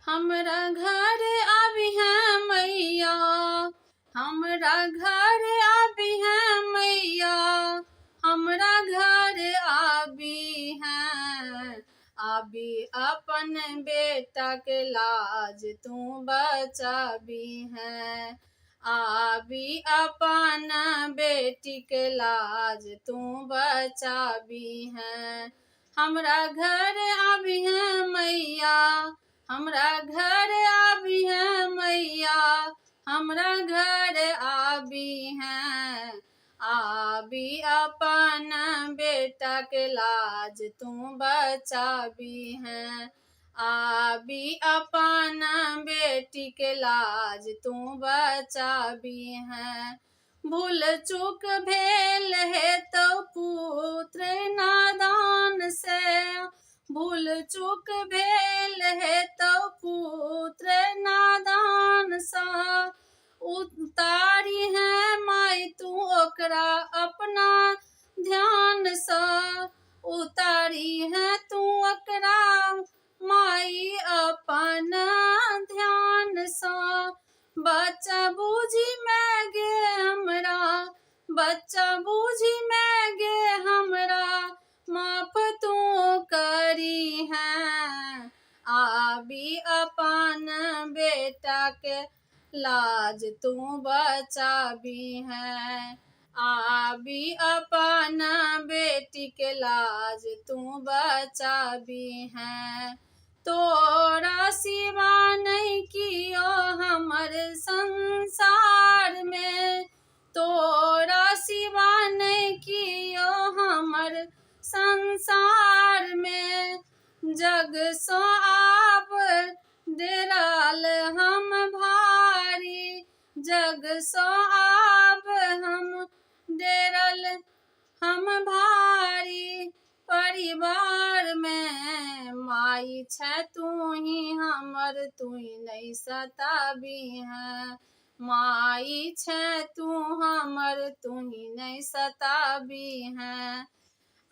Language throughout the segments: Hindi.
हमरा घर आबी है मैया, हमरा घर आबी है मैया, हमरा घर आबी है। आबी अपन बेटा के लाज तू बचाबी है। आबी अपन बेटी के लाज तू बचाबी है। हमरा घर आबी है मैया, हमरा घर आबी है मैया, हमरा घर आबी है। आबी अपन बेटा के लाज तू बचाबी है। आबी अपन बेटी के लाज तू बचाबी है। भूल चूक भेल है तो पुत्र नादान से, भूल चूक भेल है तो पुत्र नादान सा। उतारी है माई तू ओकरा अपना ध्यान सा, उतारी है तू ओकरा माई अपना ध्यान सा। बच्चा बूझी मैं गे हमरा, बच्चा बूझी मैं गे हमरा, माफ तू करी है। आबी अपन बेटा के लाज तू बचाबी है। आबी अपन बेटी के लाज तू बचाबी है। तोरा सिवा नहीं कियो हमर संसार में, तोरा सिवा नहीं कियो हमर संसार में। जग सो आप डेराल हम भारी, जग सो आप हम डेरल हम भारी। परिवार में माई छै तू ही हमर, तू ही नहीं सताबी है। माई छै तू हमर, तू ही नहीं सताबी है।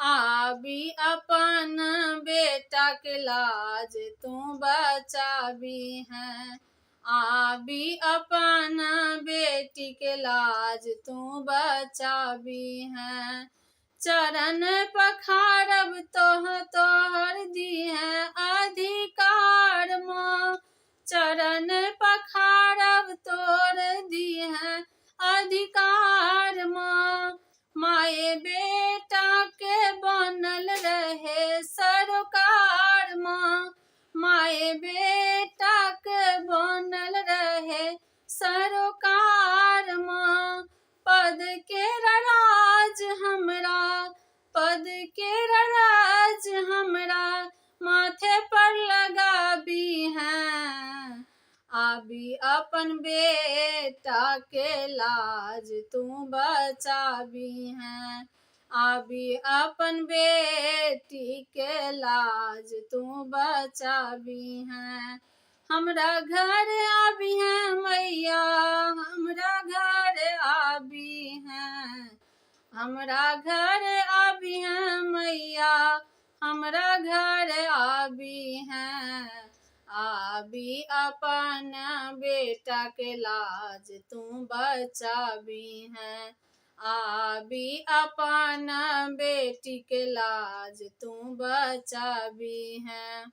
आबी अपन बेटा के लाज तू बचाबी है। आबी अपन बेटी के लाज तू बचाबी है। चरण पखारब तोहर दी है अधिकार माँ, चरण पखारब तोर दी है अधिकार माँ। माए बेटा के बनल रहे सरोकार माँ, माए बेटा के बनल रहे सरोकार माँ। पद के राज हमरा, पद के राज हमरा माथे पर लगाबी है। आबी अपन बेटा के लाज तू बचाबी है। आबी अपन बेटी के लाज तू बचाबी है। हमरा घर आबी है मैया, हमरा घर आबी है। हमरा घर आबी है मैया, हमरा घर आबी है। आबी अपन बेटा के लाज तू बचाबी है। आबी अपन बेटी के लाज तू बचाबी है।